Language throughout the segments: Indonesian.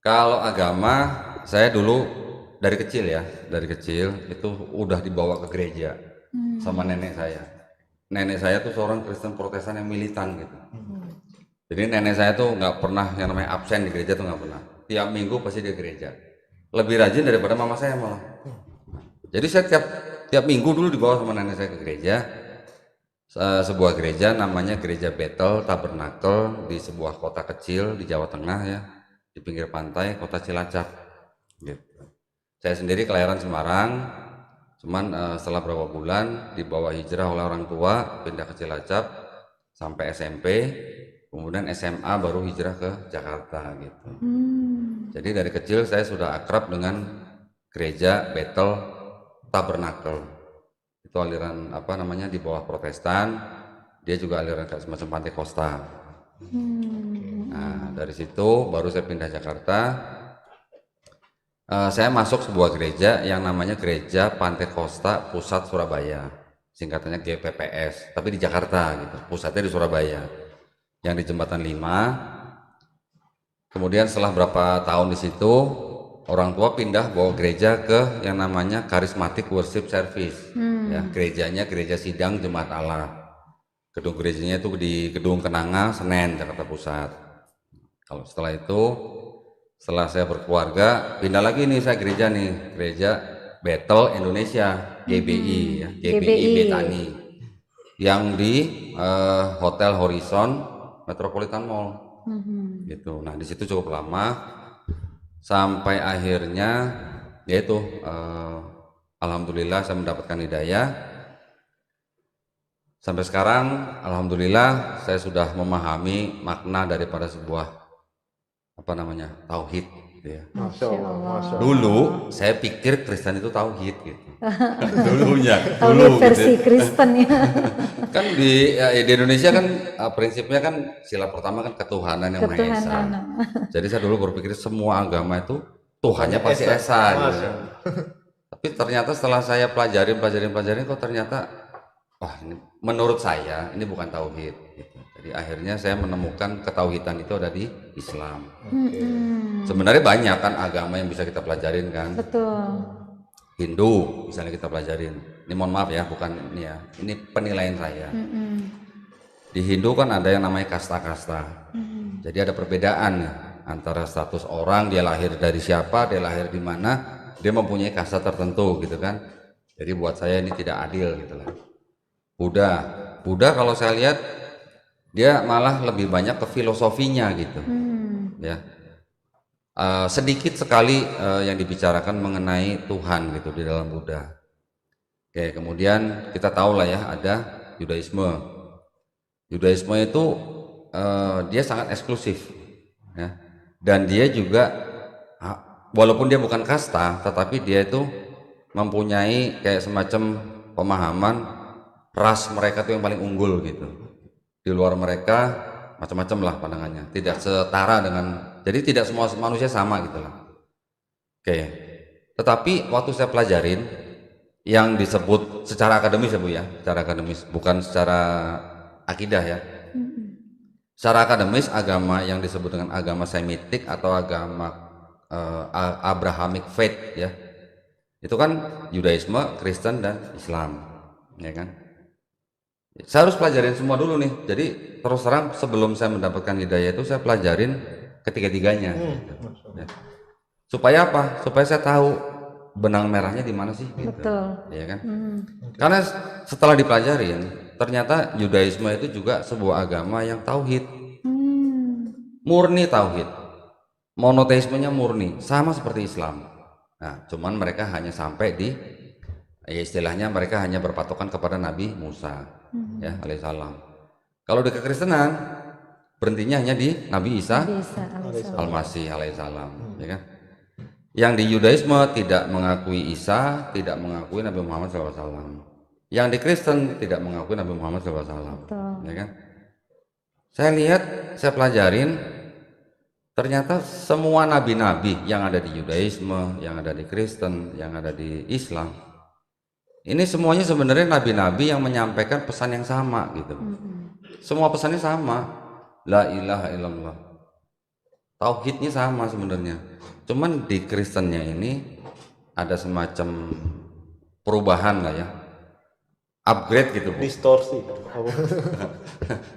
Kalau agama, saya dulu dari kecil ya, dari kecil itu udah dibawa ke gereja sama nenek saya. Nenek saya tuh seorang Kristen Protestan yang militan gitu. Jadi nenek saya tuh nggak pernah yang namanya absen di gereja tuh nggak pernah. Tiap minggu pasti di gereja. Lebih rajin daripada mama saya malah. Jadi saya tiap minggu dulu dibawa sama nenek saya ke gereja. Sebuah gereja namanya Gereja Bethel Tabernakel di sebuah kota kecil di Jawa Tengah ya, di pinggir pantai kota Cilacap gitu. Saya sendiri kelahiran Semarang, cuman setelah beberapa bulan dibawa hijrah oleh orang tua pindah ke Cilacap sampai SMP, kemudian SMA baru hijrah ke Jakarta gitu. Jadi dari kecil saya sudah akrab dengan Gereja Bethel Tabernakel. Itu aliran apa namanya di bawah Protestan, dia juga aliran kayak semacam Pantekosta. Nah dari situ baru saya pindah Jakarta. Saya masuk sebuah gereja yang namanya Gereja Pantekosta Pusat Surabaya, singkatannya GPPS, tapi di Jakarta gitu, pusatnya di Surabaya, yang di Jembatan 5. Kemudian setelah berapa tahun di situ, orang tua pindah bawa gereja ke yang namanya Charismatic Worship Service. Ya, gerejanya Gereja Sidang Jemaat Allah. Gedung gerejanya itu di Gedung Kenanga, Senen, Jakarta Pusat. Kalau setelah itu, setelah saya berkeluarga, pindah lagi nih saya gereja nih, Gereja Bethel Indonesia, GBI, ya, GBI Betani, yang di Hotel Horizon Metropolitan Mall. Gitu. Nah di situ cukup lama sampai akhirnya yaitu alhamdulillah saya mendapatkan hidayah. Sampai sekarang alhamdulillah saya sudah memahami makna daripada sebuah apa namanya tauhid gitu ya. Masya Allah. Dulu saya pikir Kristen itu tauhid gitu. Dulunya Tauhid dulu versi gitu. Kristen ya. Kan di Indonesia kan prinsipnya kan sila pertama kan ketuhanan yang Maha Esa. Ketuhanan. Jadi saya dulu berpikir semua agama itu Tuhannya pasti Esa gitu. Tapi ternyata setelah saya pelajarin kok ternyata ini menurut saya ini bukan tauhid gitu. Jadi akhirnya saya menemukan ketauhidan itu ada di Islam. Sebenarnya banyak kan agama yang bisa kita pelajarin kan. Betul. Hindu misalnya kita pelajarin. Ini mohon maaf ya, bukan ini ya. Ini penilaian saya. Di Hindu kan ada yang namanya kasta-kasta. Jadi ada perbedaan ya, antara status orang, dia lahir dari siapa, dia lahir di mana, dia mempunyai kasta tertentu gitu kan. Jadi buat saya ini tidak adil gitu lah. Buddha kalau saya lihat dia malah lebih banyak ke filosofinya gitu. Ya. Sedikit sekali yang dibicarakan mengenai Tuhan gitu di dalam Buddha. Oke, kemudian kita tahu lah ya ada Yudaisme. Yudaisme itu dia sangat eksklusif, ya. Dan dia juga walaupun dia bukan kasta, tetapi dia itu mempunyai kayak semacam pemahaman ras mereka tuh yang paling unggul gitu. Di luar mereka macam-macam lah pandangannya, tidak setara dengan, jadi tidak semua manusia sama gitu lah. Oke, tetapi waktu saya pelajarin yang disebut secara akademis ya Bu ya, secara akademis bukan secara akidah ya. Secara akademis agama yang disebut dengan agama Semitik atau agama Abrahamic faith ya, itu kan Yudaisme, Kristen dan Islam, ya kan. Saya harus pelajarin semua dulu nih. Jadi terus terang sebelum saya mendapatkan hidayah itu saya pelajarin ketiga-tiganya. Ya. Supaya apa? Supaya saya tahu benang merahnya di mana sih. Gitu. Betul. Ya kan? Karena setelah dipelajarin, ternyata Yudaisme itu juga sebuah agama yang tauhid, murni tauhid, monoteismenya murni, sama seperti Islam. Nah, cuman mereka hanya sampai di, ya istilahnya mereka hanya berpatokan kepada Nabi Musa. Ya alaihissalam. Kalau di kekristenan berhentinya hanya di Nabi Isa Al-Masih alaihissalam, ya kan. Yang di Yudaisme tidak mengakui Isa, tidak mengakui Nabi Muhammad SAW. Yang di Kristen tidak mengakui Nabi Muhammad SAW, ya kan. Saya lihat, saya pelajarin, ternyata semua nabi-nabi yang ada di Yudaisme, yang ada di Kristen, yang ada di Islam, ini semuanya sebenarnya nabi-nabi yang menyampaikan pesan yang sama gitu. Semua pesannya sama. La ilaha illallah. Tauhidnya sama sebenarnya. Cuman di Kristennya ini ada semacam perubahan lah ya, upgrade gitu Bu. Distorsi.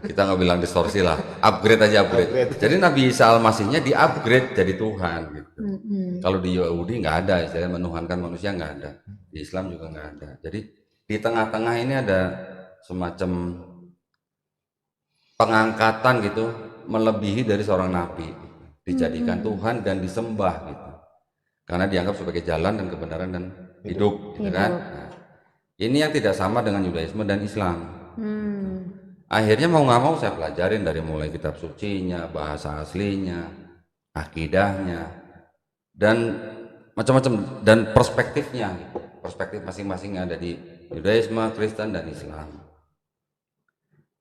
Kita nggak bilang distorsi lah, upgrade aja upgrade. Jadi Nabi Isa Al-Masihnya di upgrade jadi Tuhan gitu. Kalau di Yahudi nggak ada istilah menuhankan manusia, nggak ada. Di Islam juga nggak ada. Jadi di tengah-tengah ini ada semacam pengangkatan gitu, melebihi dari seorang nabi, dijadikan Tuhan dan disembah gitu. Karena dianggap sebagai jalan dan kebenaran dan hidup, gitu kan. Nah, ini yang tidak sama dengan Yudaisme dan Islam. Akhirnya mau nggak mau saya pelajarin dari mulai kitab sucinya, bahasa aslinya, akidahnya, dan macam-macam, dan perspektifnya, perspektif masing-masing ada di Yudaisme, Kristen, dan Islam.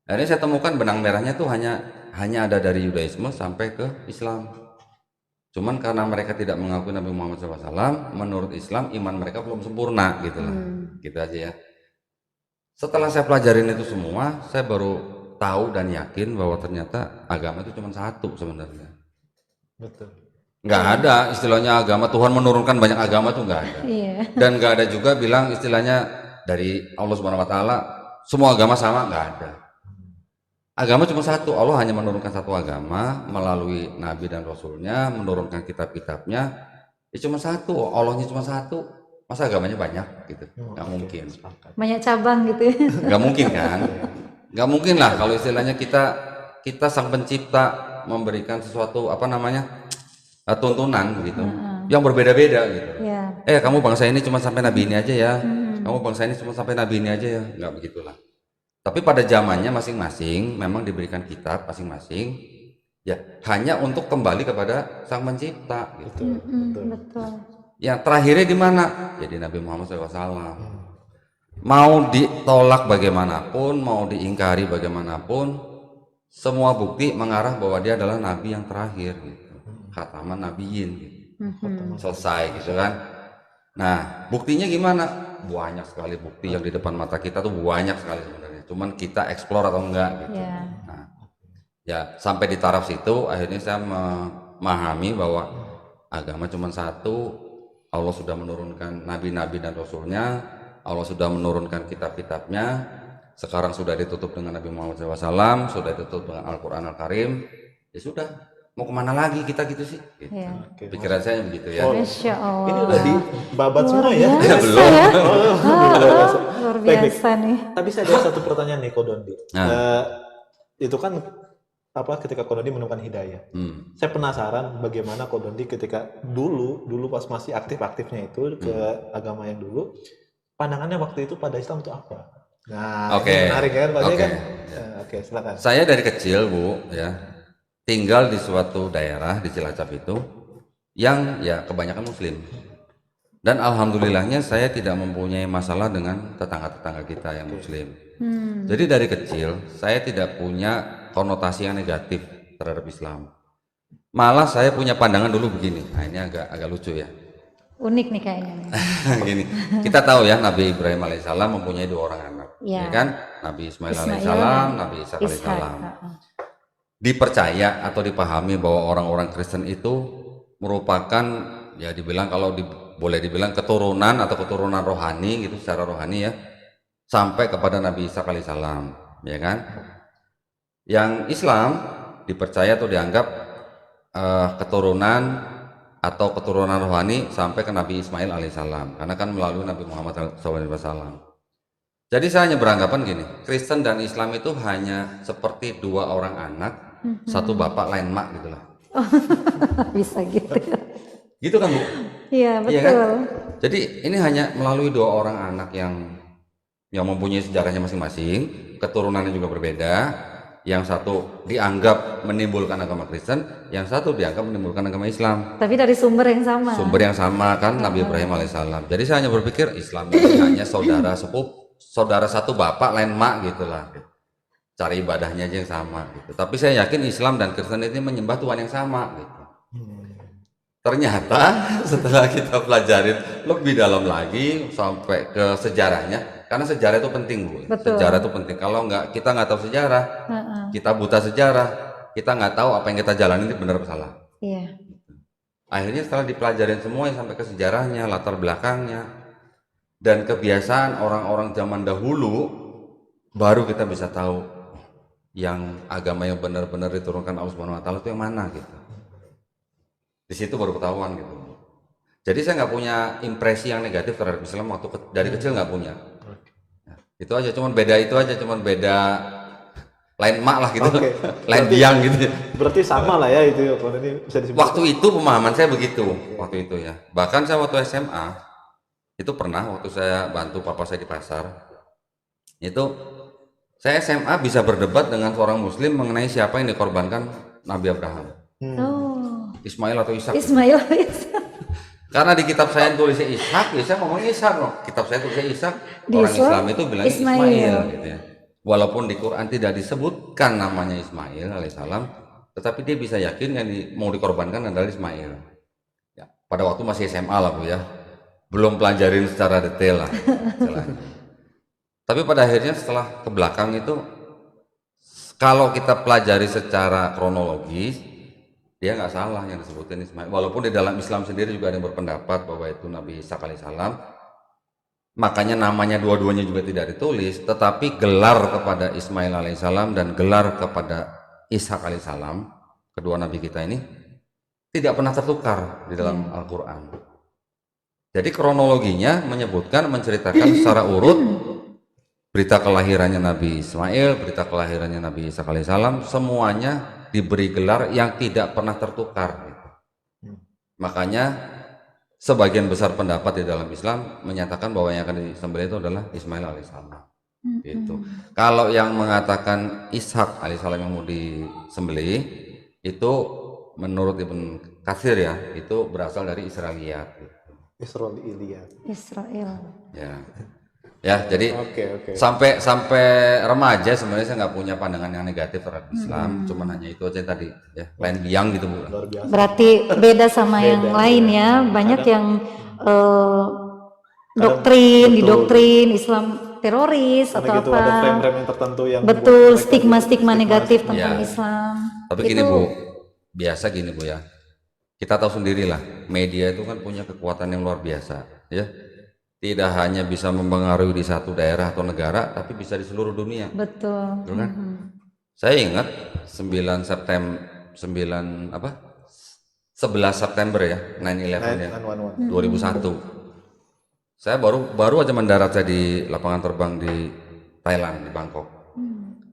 Akhirnya saya temukan benang merahnya tuh hanya ada dari Yudaisme sampai ke Islam. Cuman karena mereka tidak mengakui Nabi Muhammad SAW, menurut Islam iman mereka belum sempurna gitu lah, gitu aja ya. Setelah saya pelajarin itu semua, saya baru tahu dan yakin bahwa ternyata agama itu cuma satu sebenarnya. Betul. Nggak ada istilahnya agama Tuhan menurunkan banyak agama tuh nggak ada. Dan nggak ada juga bilang istilahnya dari Allah Subhanahu Wa Taala semua agama sama, nggak ada. Agama cuma satu, Allah hanya menurunkan satu agama melalui Nabi dan Rasulnya, menurunkan kitab-kitabnya. Ya cuma satu, Allahnya cuma satu, masa agamanya banyak gitu? Nggak mungkin. Banyak cabang gitu ya? Nggak mungkin kan? Nggak mungkin lah kalau istilahnya kita sang pencipta memberikan sesuatu apa namanya tuntunan gitu, yang berbeda-beda gitu. Kamu bangsa ini cuma sampai Nabi ini aja ya, kamu bangsa ini cuma sampai Nabi ini aja ya, nggak begitulah. Tapi pada zamannya masing-masing memang diberikan kitab masing-masing ya hanya untuk kembali kepada sang pencipta gitu. Betul. Yang terakhirnya di mana? Jadi Nabi Muhammad SAW. Mau ditolak bagaimanapun, mau diingkari bagaimanapun, semua bukti mengarah bahwa dia adalah Nabi yang terakhir gitu. Khataman Nabiyyin gitu. Selesai gitu kan. Nah buktinya gimana? Banyak sekali bukti yang di depan mata kita tuh banyak sekali sebenarnya. Cuman kita eksplor atau enggak gitu. Nah, ya sampai di taraf situ akhirnya saya memahami bahwa agama cuma satu. Allah sudah menurunkan nabi-nabi dan rasulnya, Allah sudah menurunkan kitab-kitabnya, sekarang sudah ditutup dengan Nabi Muhammad SAW, sudah ditutup dengan Al-Quran Al-Karim. Ya sudah, mau kemana lagi kita gitu sih gitu. Pikiran saya begitu ya. Masya Allah. Ini udah di babat semua ya? Belum. Luar biasa nih. Tapi saya ada satu pertanyaan nih Kodondi. Itu kan ketika Kodondi menemukan hidayah. Saya penasaran bagaimana Kodondi ketika dulu pas masih aktif-aktifnya itu ke agama yang dulu, pandangannya waktu itu pada Islam itu apa? Nah, ini menarik kan Pak kan? Oke, silakan. Saya dari kecil Bu ya tinggal di suatu daerah di Cilacap itu yang ya kebanyakan Muslim. Dan alhamdulillahnya saya tidak mempunyai masalah dengan tetangga-tetangga kita yang Muslim. Jadi dari kecil saya tidak punya konotasi yang negatif terhadap Islam. Malah saya punya pandangan dulu begini. Nah ini agak lucu ya. Unik nih kayaknya. Gini, kita tahu ya Nabi Ibrahim alaihissalam mempunyai 2 orang anak, ya kan? Nabi Ismail alaihissalam, Nabi Ishak alaihissalam. Dipercaya atau dipahami bahwa orang-orang Kristen itu merupakan ya dibilang boleh dibilang keturunan atau keturunan rohani gitu secara rohani ya sampai kepada Nabi Ishak alaihissalam, ya kan? Yang Islam dipercaya atau dianggap keturunan atau keturunan rohani sampai ke Nabi Ismail alaihissalam karena kan melalui Nabi Muhammad SAW. Jadi saya hanya beranggapan gini, Kristen dan Islam itu hanya seperti 2 orang anak, satu bapak lain mak gitulah. Bisa gitu. Gitu kan Bu? Iya betul. Iya kan? Jadi ini hanya melalui 2 orang anak yang mempunyai sejarahnya masing-masing, keturunannya juga berbeda. Yang satu dianggap menimbulkan agama Kristen, yang satu dianggap menimbulkan agama Islam. Tapi dari sumber yang sama. Sumber yang sama kan Nabi Ibrahim alaihissalam. Jadi saya hanya berpikir Islam ini hanya saudara satu bapak lain mak gitulah. Cari ibadahnya aja yang sama gitu. Tapi saya yakin Islam dan Kristen ini menyembah Tuhan yang sama gitu. Ternyata setelah kita pelajarin lebih dalam lagi sampai ke sejarahnya, karena sejarah itu penting Bu. Betul. Sejarah itu penting. Kalau kita nggak tahu sejarah, kita buta sejarah, kita nggak tahu apa yang kita jalani ini benar atau salah. Iya. Akhirnya setelah dipelajarin semuanya sampai ke sejarahnya, latar belakangnya, dan kebiasaan orang-orang zaman dahulu, baru kita bisa tahu yang agama yang benar-benar diturunkan Allah Subhanahu wa taala itu yang mana gitu. Di situ baru ketahuan gitu. Jadi saya nggak punya impresi yang negatif terhadap Islam waktu dari kecil, nggak punya. Itu aja, cuman beda itu aja, cuman beda lain emak lah gitu. Oke. Lain biang gitu. Berarti sama lah ya itu ya, kalau ini bisa disebut. Waktu itu pemahaman saya begitu, waktu itu ya. Bahkan saya waktu SMA itu pernah waktu saya bantu papa saya di pasar, itu saya SMA bisa berdebat dengan seorang Muslim mengenai siapa yang dikorbankan Nabi Abraham, Oh, Ismail atau Ishak. Ismail. Karena di kitab saya tulisnya Ishak, ya saya ngomong Ishak loh. Kitab saya tulisnya Ishak, Di orang Islam, Islam itu bilang Ismail. Ismail gitu ya. Walaupun di Quran tidak disebutkan namanya Ismail alaihissalam, tetapi dia bisa yakin yang mau dikorbankan adalah Ismail. Ya, pada waktu masih SMA lah Bu ya, belum pelajarin secara detail lah. Tapi pada akhirnya setelah ke belakang itu, kalau kita pelajari secara kronologis, dia nggak salah yang disebutin Ismail. Walaupun di dalam Islam sendiri juga ada yang berpendapat bahwa itu Nabi Ishak alaihissalam, makanya namanya dua-duanya juga tidak ditulis, tetapi gelar kepada Ismail alaihissalam dan gelar kepada Ishak alaihissalam, kedua nabi kita ini tidak pernah tertukar di dalam Al-Quran. Jadi kronologinya menyebutkan, menceritakan secara urut berita kelahirannya Nabi Ismail, berita kelahirannya Nabi Ishak alaihissalam, semuanya diberi gelar yang tidak pernah tertukar gitu. Makanya sebagian besar pendapat di dalam Islam menyatakan bahwa yang akan disembelih itu adalah Ismail alaihissalam gitu. Kalau yang mengatakan Ishak alaihissalam yang mau disembelih itu menurut Ibn Katsir ya, itu berasal dari Israiliyat gitu. Israel. Ya, jadi Oke. sampai remaja sebenarnya saya nggak punya pandangan yang negatif terhadap Islam, cuman hanya itu aja tadi ya, lain biang gitu Bu. Luar biasa. Berarti beda sama yang lain ya. Banyak yang didoktrin Islam teroris Karena atau gitu apa. ada frame-frame yang tertentu yang Betul, membuat mereka stigma-stigma jadi negatif stigma. tentang Ya. Islam. Tapi Itu gini Bu, biasa gini Bu ya. Kita tahu sendirilah, media itu kan punya kekuatan yang luar biasa, ya. Tidak hanya bisa mempengaruhi di satu daerah atau negara, tapi bisa di seluruh dunia. betul. Betul kan? Saya ingat 9 September 11 September ya, 9/11 ya, 2001. Saya baru aja mendarat saya di lapangan terbang di Thailand, di Bangkok.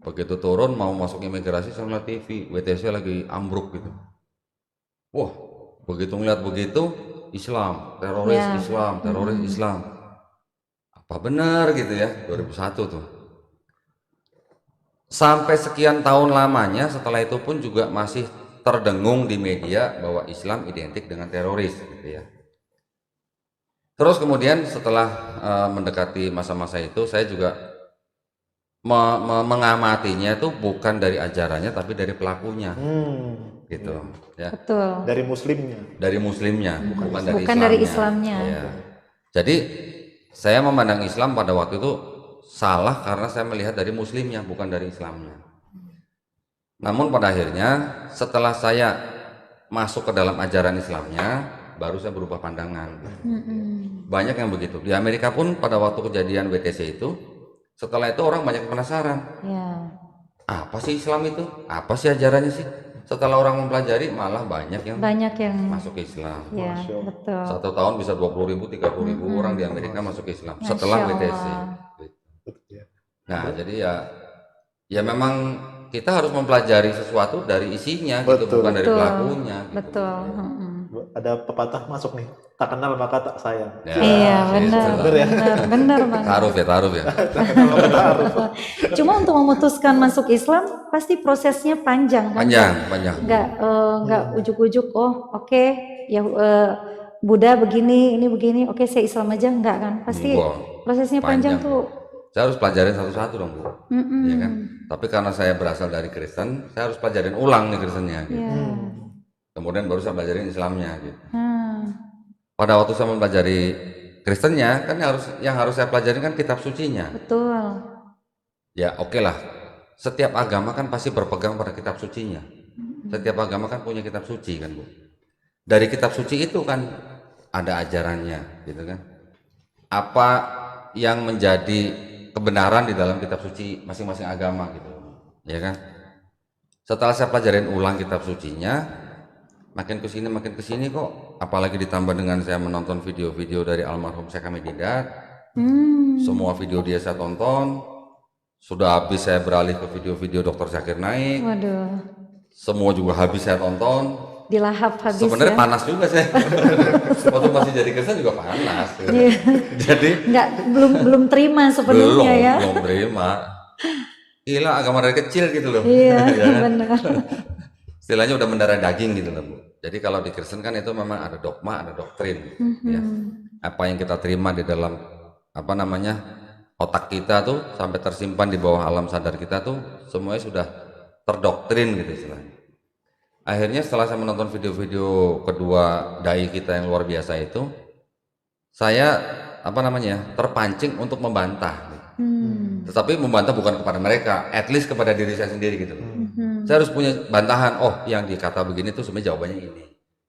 Begitu turun mau masuk imigrasi, saya melihat TV, WTC lagi ambruk gitu. Wah, begitu ngeliat begitu, Islam, teroris Ya. Islam, teroris Islam. Apa benar gitu ya, 2001 tuh. Sampai sekian tahun lamanya setelah itu pun juga masih terdengung di media bahwa Islam identik dengan teroris gitu ya. Terus kemudian setelah mendekati masa-masa itu, saya juga mengamatinya itu bukan dari ajarannya tapi dari pelakunya gitu ya. Betul. Dari muslimnya. Bukan dari Islamnya. Ya. Jadi saya memandang Islam pada waktu itu salah karena saya melihat dari muslimnya bukan dari Islamnya. Namun pada akhirnya setelah saya masuk ke dalam ajaran Islamnya baru saya berubah pandangan. Banyak yang begitu. Di Amerika pun pada waktu kejadian WTC itu, setelah itu orang banyak penasaran. Ya. Apa sih Islam itu? Apa sih ajarannya sih? Setelah orang mempelajari malah banyak yang masuk ke Islam. Ya, betul. 1 tahun bisa 20.000, 30.000 orang di Amerika masuk ke Islam setelah WTC. Nah, jadi ya memang kita harus mempelajari sesuatu dari isinya gitu, bukan dari pelakunya. Gitu. Betul. Ada pepatah masuk nih, tak kenal maka tak sayang. Ya, Iya, benar banget. Taruh ya. Cuma untuk memutuskan masuk Islam pasti prosesnya panjang kan? Panjang. Enggak ujuk-ujuk. Oh, oke, ya Buddha begini, ini begini. Oke, saya Islam aja enggak kan? Pasti prosesnya panjang tuh. Saya harus pelajarin satu-satu dong Bu, ya kan? Tapi karena saya berasal dari Kristen, saya harus pelajarin ulang nih Kristennya. Gitu. Kemudian baru saya pelajarin Islamnya. Gitu. Pada waktu saya mempelajari Kristennya, kan yang harus saya pelajarin kan kitab sucinya. Betul. Ya oke lah, setiap agama kan pasti berpegang pada kitab sucinya. Setiap agama kan punya kitab suci kan Bu. dari kitab suci itu kan ada ajarannya, gitu kan. Apa yang menjadi kebenaran di dalam kitab suci masing-masing agama, gitu, ya kan. Setelah saya pelajarin ulang kitab sucinya, makin kesini kok, apalagi ditambah dengan saya menonton video-video dari almarhum Syekh Hamid Didat. Semua video dia saya tonton. Sudah habis saya beralih ke video-video Dr. Zakir Naik. Waduh. Semua juga habis saya tonton. Dilahap habis. Sebenarnya ya? panas juga saya. Waktu masih jadi Kristen juga panas. Jadi belum terima sepenuhnya ya. Belum terima. Gila, agama dari kecil gitu loh. Iya, ya kan? benar. Istilahnya udah mendarah daging gitu loh, Bu. Jadi kalau di Kristen kan itu memang ada dogma, ada doktrin. Ya. Apa yang kita terima di dalam otak kita tuh sampai tersimpan di bawah alam sadar kita tuh semuanya sudah terdoktrin gitu istilahnya. Akhirnya setelah saya menonton video-video kedua dai kita yang luar biasa itu, saya terpancing untuk membantah. Tetapi membantah bukan kepada mereka, at least kepada diri saya sendiri gitu. Saya harus punya bantahan. Oh, yang dikata begini tuh sebenarnya jawabannya ini.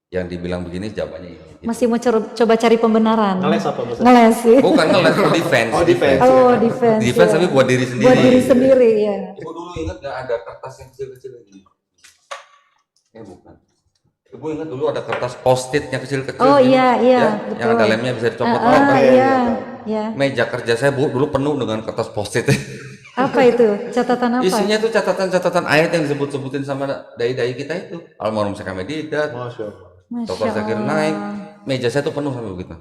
Yang dibilang begini jawabannya ini. Gitu. Masih mau coba cari pembenaran. Ngeles apa maksudnya? Ngeles sih. Bukan ngeles, defense. Oh, defense. Oh, defense. Defense ya. tapi buat diri sendiri. Buat diri sendiri ya. Ibu dulu ingat gak ada kertas yang kecil-kecil ini? Bukan. Ibu ingat dulu ada kertas post-it yang kecil-kecil. Oh gitu, iya, ya, betul. yang ada lemnya bisa dicopot. Iya. Meja kerja saya dulu penuh dengan kertas post-it. Apa itu? Catatan apa? Isinya tuh catatan-catatan ayat yang disebut-sebutin sama dai-dai kita itu. Almarhum Syekh Hamid Didat, Dr. Zakir Naik. Meja saya tuh penuh sampai begitu.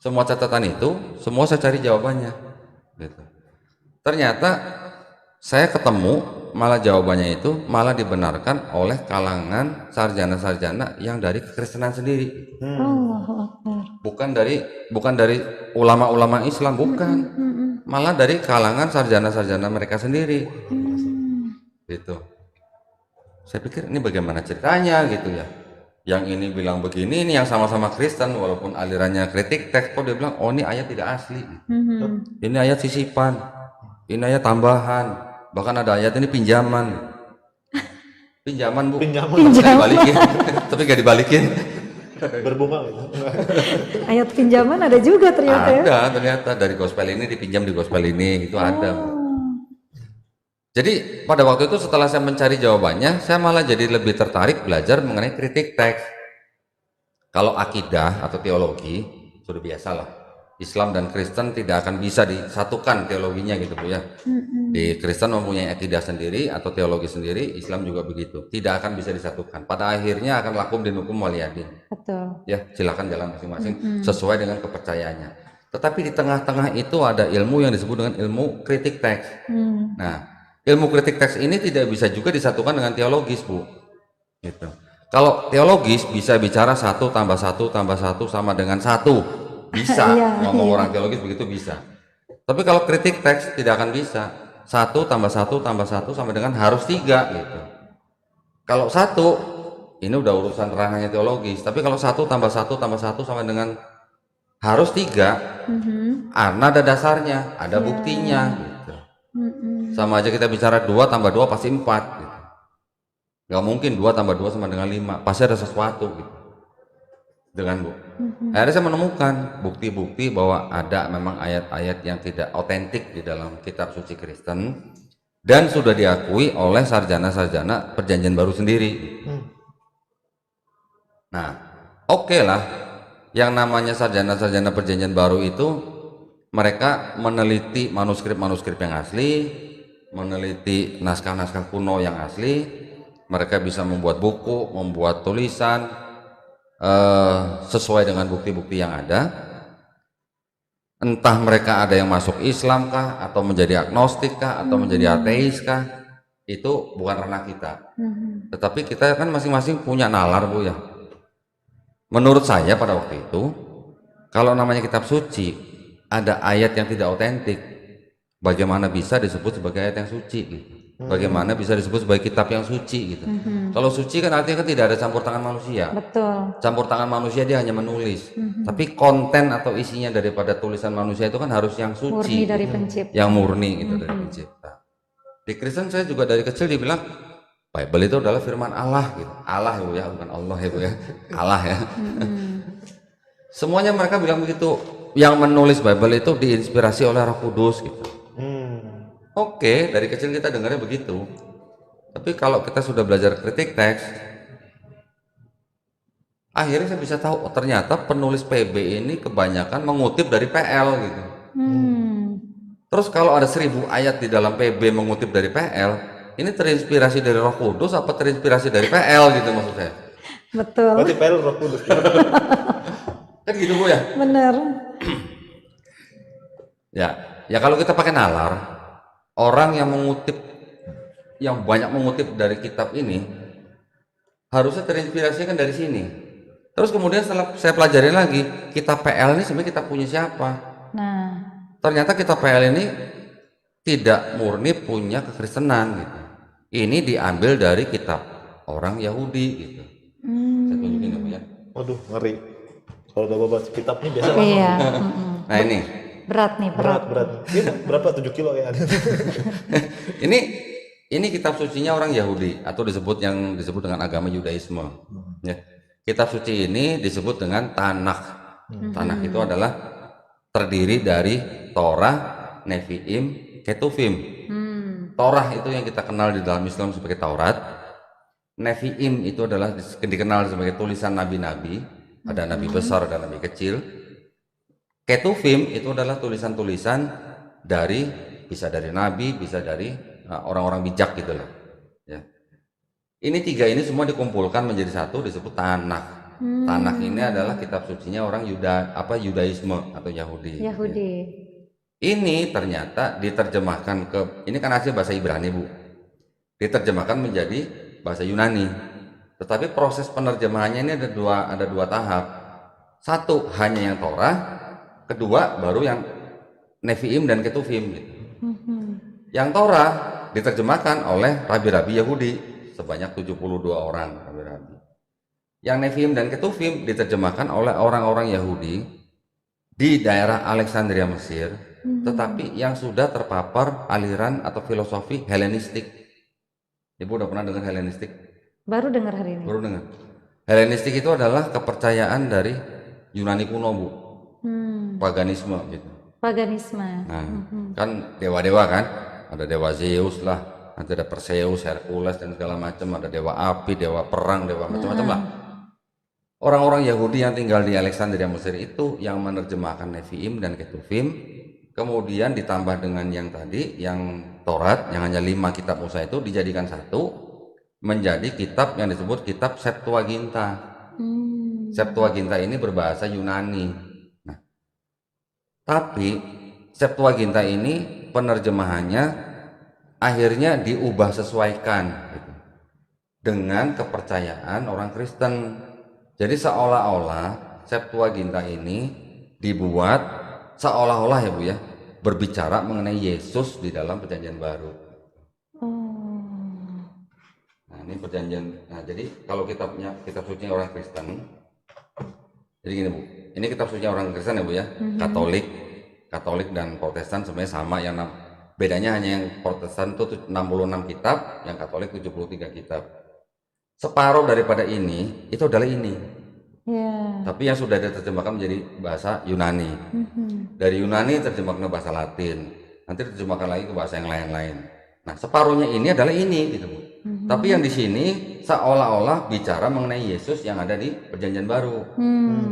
Semua catatan itu, semua saya cari jawabannya. Gitu. Ternyata saya ketemu malah jawabannya itu malah dibenarkan oleh kalangan sarjana-sarjana yang dari kekristenan sendiri. Bukan dari ulama-ulama Islam, bukan. Malah dari kalangan sarjana-sarjana mereka sendiri. Gitu. Saya pikir ini bagaimana ceritanya gitu ya. Yang ini bilang begini, ini yang sama-sama Kristen walaupun alirannya kritik teks, kok dia bilang oh ini ayat tidak asli. Ini ayat sisipan. Ini ayat tambahan. Bahkan ada ayat ini pinjaman. Pinjaman, Bu. Pinjaman. Dibalikin. Tapi gak dibalikin. Berbunga gitu. Ayat pinjaman ada juga ternyata ya. Ada ternyata dari gospel ini dipinjam di gospel ini, itu ada. Jadi pada waktu itu setelah saya mencari jawabannya, saya malah jadi lebih tertarik belajar mengenai kritik teks. Kalau akidah atau teologi sudah biasa lah. Islam dan Kristen tidak akan bisa disatukan teologinya gitu Bu ya. Di Kristen mempunyai akidah sendiri atau teologi sendiri, Islam juga begitu. Tidak akan bisa disatukan. Pada akhirnya akan lakum dinukum waliyadin. Betul. Ya, silakan jalan masing-masing sesuai dengan kepercayaannya. Tetapi di tengah-tengah itu ada ilmu yang disebut dengan ilmu kritik teks. Nah, ilmu kritik teks ini tidak bisa juga disatukan dengan teologis, Bu. Gitu. Kalau teologis bisa bicara 1 tambah 1 tambah 1 sama dengan 1. Bisa, ngomong orang teologis begitu bisa. Tapi kalau kritik teks tidak akan bisa. 1 tambah 1 tambah 1 sama dengan harus 3 gitu. Kalau 1 ini udah urusan ranahnya teologis. Tapi kalau 1 tambah 1 tambah 1 sama dengan harus 3, karena ada dasarnya, ada buktinya gitu. Sama aja kita bicara 2 tambah 2 pasti 4 gitu. Gak mungkin 2 tambah 2 sama dengan 5, pasti ada sesuatu gitu. Dengan Bu. Akhirnya saya menemukan bukti-bukti bahwa ada memang ayat-ayat yang tidak otentik di dalam kitab suci Kristen dan sudah diakui oleh sarjana-sarjana Perjanjian Baru sendiri. Nah, oke lah, yang namanya sarjana-sarjana Perjanjian Baru itu mereka meneliti manuskrip-manuskrip yang asli, meneliti naskah-naskah kuno yang asli, mereka bisa membuat buku, membuat tulisan sesuai dengan bukti-bukti yang ada. Entah mereka ada yang masuk Islam kah, atau menjadi agnostik kah, atau menjadi ateis kah, itu bukan ranah kita. Tetapi kita kan masing-masing punya nalar Bu ya. Menurut saya pada waktu itu, kalau namanya kitab suci ada ayat yang tidak otentik, bagaimana bisa disebut sebagai ayat yang suci gitu? Bagaimana bisa disebut sebagai kitab yang suci gitu? Kalau suci kan artinya kan tidak ada campur tangan manusia. Betul. Campur tangan manusia dia hanya menulis. Tapi konten atau isinya daripada tulisan manusia itu kan harus yang suci. Murni dari pencipta. Yang murni gitu dari pencipta. Di Kristen saya juga dari kecil dibilang Bible itu adalah firman Allah gitu. Allah ya Bu ya, bukan Allah ya Bu ya. Allah ya. Semuanya mereka bilang begitu. Yang menulis Bible itu diinspirasi oleh Roh Kudus gitu. Oke, dari kecil kita dengarnya begitu. Tapi kalau kita sudah belajar kritik teks, akhirnya saya bisa tahu ternyata penulis PB ini kebanyakan mengutip dari PL gitu. Terus kalau ada 1000 ayat di dalam PB mengutip dari PL, ini terinspirasi dari Roh Kudus apa terinspirasi dari PL gitu maksud saya? Betul. Berarti PL Roh Kudus. Kan gitu Bu ya? Bener. Ya kalau kita pakai nalar, orang yang banyak mengutip dari kitab ini harusnya terinspirasi kan dari sini. Terus kemudian setelah saya pelajari lagi, kitab PL ini sebenarnya kitab punya siapa? Nah, ternyata kitab PL ini tidak murni punya kekristenan gitu. Ini diambil dari kitab orang Yahudi gitu. Saya tunjukin ya. Waduh, ngeri. Kalau udah bawa kitab ini biasa lama. iya. Nah ini Berat nih, berat. Ini berapa 7 kilo ya? ini kitab sucinya orang Yahudi atau disebut dengan agama Yudaisme. Ya. Kitab suci ini disebut dengan Tanakh. Tanakh itu adalah terdiri dari Torah, Nevi'im, Ketuvim. Torah itu yang kita kenal di dalam Islam sebagai Taurat. Nevi'im itu adalah dikenal sebagai tulisan nabi-nabi. Ada nabi besar, ada nabi kecil. Ketuvim itu adalah tulisan-tulisan bisa dari nabi, bisa dari orang-orang bijak gitu loh. Ya. Ini 3 ini semua dikumpulkan menjadi satu disebut Tanakh. Tanakh ini adalah kitab sucinya orang Yudaisme atau Yahudi. Ya. Ini ternyata diterjemahkan ini kan hasil bahasa Ibrani Bu. Diterjemahkan menjadi bahasa Yunani. Tetapi proses penerjemahannya ini ada dua tahap. Satu hanya yang Torah, kedua baru yang Nevi'im dan Ketuvim gitu. Yang Torah diterjemahkan oleh rabi-rabi Yahudi sebanyak 72 orang rabi-rabi. Yang Nevi'im dan Ketuvim diterjemahkan oleh orang-orang Yahudi di daerah Alexandria Mesir, tetapi yang sudah terpapar aliran atau filosofi Helenistik. Ibu udah pernah dengar Helenistik? Baru dengar hari ini. Baru dengar. Helenistik itu adalah kepercayaan dari Yunani kuno Bu. Paganisme gitu. Paganisme. Nah, kan dewa-dewa kan, ada dewa Zeus lah, nanti ada Perseus, Hercules dan segala macam, ada dewa api, dewa perang, dewa macam-macam lah. Orang-orang Yahudi yang tinggal di Alexandria Mesir itu yang menerjemahkan Nevi'im dan Ketuvim, kemudian ditambah dengan yang tadi, yang Taurat, yang hanya 5 kitab Musa itu dijadikan satu, menjadi kitab yang disebut kitab Septuaginta. Septuaginta ini berbahasa Yunani. Nah, tapi Septuaginta ini penerjemahannya akhirnya diubah sesuaikan gitu, dengan kepercayaan orang Kristen. Jadi seolah-olah Septuaginta ini dibuat seolah-olah ya Bu ya, berbicara mengenai Yesus di dalam Perjanjian Baru. Nah, ini perjanjian. Nah, jadi kalau kitab suci orang Kristen, jadi gini Bu, ini kitab suci orang Kristen ya Bu ya, Katolik dan Protestan sebenarnya sama, yang bedanya hanya yang Protestan itu 66 kitab, yang Katolik 73 kitab. Separuh daripada ini itu adalah ini. Tapi yang sudah diterjemahkan menjadi bahasa Yunani. Dari Yunani terjemahkan ke bahasa Latin, nanti diterjemahkan lagi ke bahasa yang lain-lain. Nah, separuhnya ini adalah ini gitu Bu. Tapi yang di sini seolah-olah bicara mengenai Yesus yang ada di Perjanjian Baru.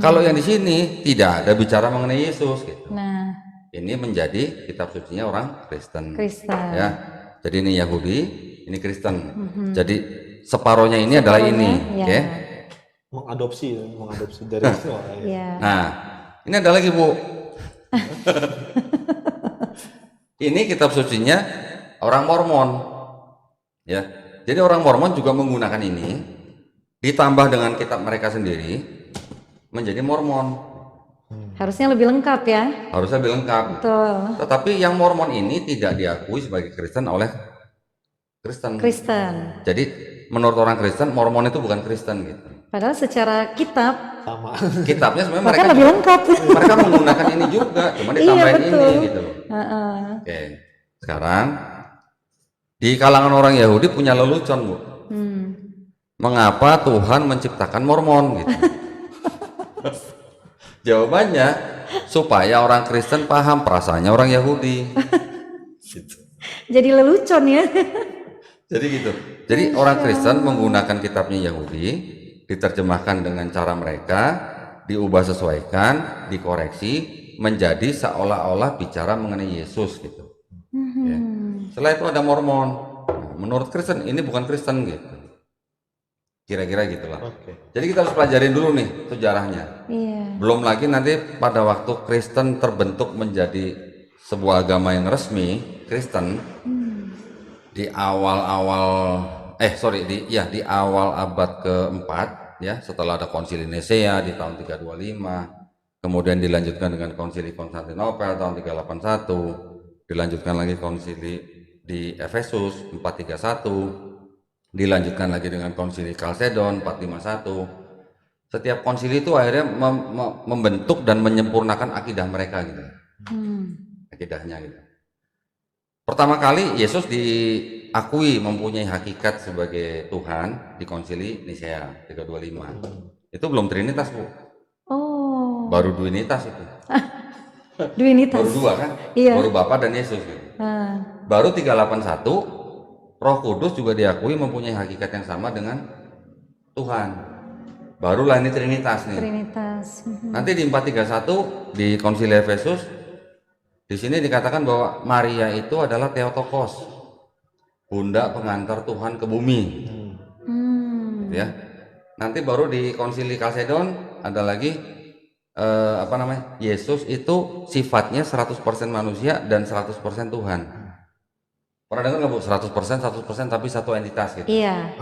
Kalau yang di sini tidak ada bicara mengenai Yesus gitu. Nah, ini menjadi kitab sucinya orang Kristen. Ya. Jadi ini Yahudi, ini Kristen. Jadi separuhnya ini adalah ini, ya. Oke? Mengadopsi dari itu. Ya. Nah, ini ada lagi Bu. Ini kitab sucinya orang Mormon. Ya. Jadi orang Mormon juga menggunakan ini ditambah dengan kitab mereka sendiri menjadi Mormon. Harusnya lebih lengkap ya. Harusnya lebih lengkap. Betul. Tetapi yang Mormon ini tidak diakui sebagai Kristen oleh Kristen. Jadi menurut orang Kristen, Mormon itu bukan Kristen gitu. Padahal secara kitab sama. Kitabnya sebenarnya mereka lebih lengkap. Mereka menggunakan ini juga, cuma ditambahin ini gitu loh. Oke. Sekarang di kalangan orang Yahudi punya lelucon Bu. mengapa Tuhan menciptakan Mormon gitu. Jawabannya supaya orang Kristen paham perasaannya orang Yahudi. Gitu. Jadi lelucon ya. Jadi gitu. Jadi orang Kristen menggunakan kitabnya Yahudi, diterjemahkan dengan cara mereka, diubah sesuaikan, dikoreksi, menjadi seolah-olah bicara mengenai Yesus gitu. Ya. Setelah itu ada Mormon. Menurut Kristen ini bukan Kristen gitu. Kira-kira gitulah. Jadi kita harus pelajarin dulu nih sejarahnya. Belum lagi nanti pada waktu Kristen terbentuk menjadi sebuah agama yang resmi, Kristen, di awal-awal di awal abad keempat ya, setelah ada konsili Nisea di tahun 325, kemudian dilanjutkan dengan konsili Konstantinopel tahun 381, dilanjutkan lagi konsili di Efesus 431, dilanjutkan lagi dengan konsili Kalsedon 451. Setiap konsili itu akhirnya membentuk dan menyempurnakan akidah mereka gitu. Akidahnya gitu. Pertama kali Yesus diakui mempunyai hakikat sebagai Tuhan di konsili Nisea 325. Itu belum Trinitas, Bu. Oh. Baru Duinitas itu. Duinitas. Baru dua kan? Iya. Baru Bapa dan Yesus gitu. Baru 381 Roh Kudus juga diakui mempunyai hakikat yang sama dengan Tuhan. Barulah ini Trinitas nih. Trinitas. Nanti di 431 di konsili Efesus di sini dikatakan bahwa Maria itu adalah Theotokos, bunda pengantar Tuhan ke bumi. Ya. Nanti baru di konsili Kalsedon ada lagi Yesus itu sifatnya 100% manusia dan 100% Tuhan. Pernah dengar nggak Bu? 100% tapi satu entitas gitu. Iya.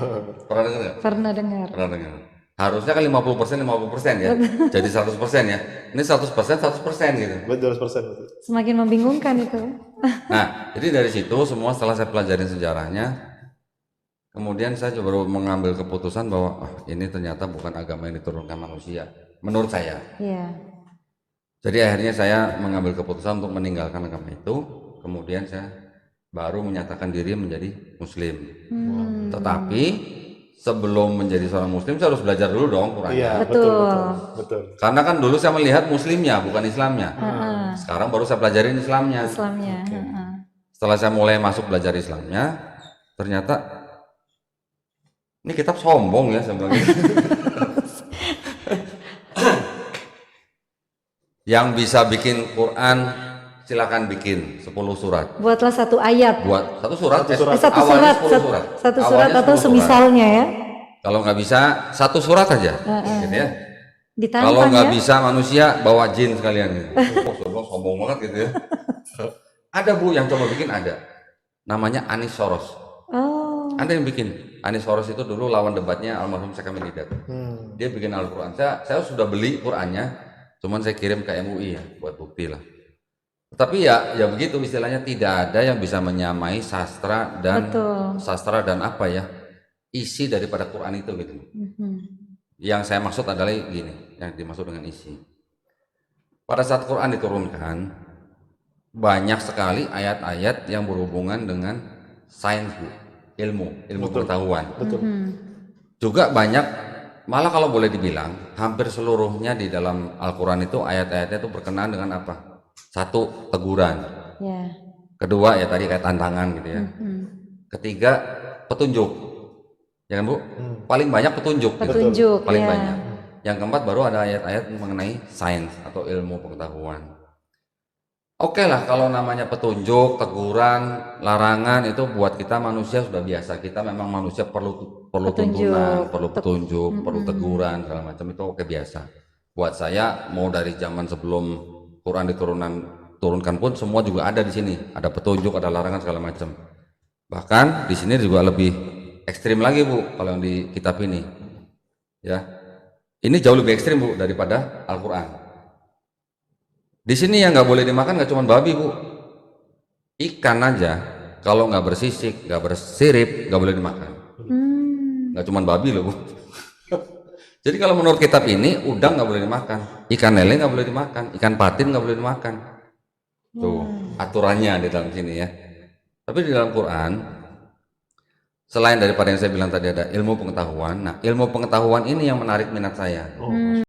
Pernah dengar nggak? Pernah dengar. Pernah dengar. Harusnya kan 50% ya. Jadi 100% ya. Ini 100% gitu. Betul 100%. Semakin membingungkan itu. Nah, jadi dari situ semua setelah saya pelajarin sejarahnya, kemudian saya baru mengambil keputusan bahwa ini ternyata bukan agama yang diturunkan manusia. Menurut saya. Iya. Jadi akhirnya saya mengambil keputusan untuk meninggalkan agama itu. Kemudian saya baru menyatakan diri menjadi Muslim. Tetapi sebelum menjadi seorang Muslim saya harus belajar dulu dong Qurannya. Iya, betul. Karena kan dulu saya melihat Muslimnya bukan Islamnya. Sekarang baru saya pelajarin Islamnya. Setelah saya mulai masuk belajar Islamnya, ternyata ini kitab sombong ya sebenarnya. Yang bisa bikin Quran silakan bikin 10 surat. Buatlah satu ayat. Buat satu surat. Satu surat atau semisalnya ya. Kalau nggak bisa satu surat aja, gitu ya. Ditantang, kalau nggak ya? bisa manusia bawa jin sekalian. Gitu. Sombong banget gitu ya. Ada Bu yang coba bikin ada. Namanya Anis Soros. Oh. Ada yang bikin. Anis Soros itu dulu lawan debatnya almarhum Syekh Hamid Hidayat. Dia bikin Al-Quran. Saya sudah beli Qurannya. Cuman saya kirim ke MUI ya buat bukti lah. Tapi ya begitu istilahnya, tidak ada yang bisa menyamai sastra dan apa ya isi daripada Quran itu gitu. Yang saya maksud adalah gini, yang dimaksud dengan isi. Pada saat Quran diturunkan banyak sekali ayat-ayat yang berhubungan dengan sains, ilmu pengetahuan. Juga banyak. Malah kalau boleh dibilang, hampir seluruhnya di dalam Al-Quran itu ayat-ayatnya itu berkenaan dengan apa? Satu, teguran. Kedua, ya tadi kayak tantangan gitu ya. Ketiga, petunjuk. Ya kan Bu? Paling banyak petunjuk. Gitu. Paling banyak. Yang keempat baru ada ayat-ayat mengenai sains atau ilmu pengetahuan. Oke lah kalau namanya petunjuk, teguran, larangan itu buat kita manusia sudah biasa. Kita memang manusia perlu tuntunan, perlu petunjuk, perlu teguran segala macam itu oke biasa. Buat saya mau dari zaman sebelum Quran diturunkan pun semua juga ada di sini. Ada petunjuk, ada larangan segala macam. Bahkan di sini juga lebih ekstrim lagi Bu kalau yang di kitab ini. Ya. Ini jauh lebih ekstrim Bu daripada Al-Quran. Di sini yang nggak boleh dimakan nggak cuma babi Bu, ikan aja kalau nggak bersisik, nggak bersirip nggak boleh dimakan. Nggak cuma babi loh Bu. Jadi kalau menurut kitab ini udang nggak boleh dimakan, ikan lele nggak boleh dimakan, ikan patin nggak boleh dimakan. Tuh aturannya di dalam sini ya. Tapi di dalam Quran Selain daripada yang saya bilang tadi ada ilmu pengetahuan. Nah, ilmu pengetahuan ini yang menarik minat saya.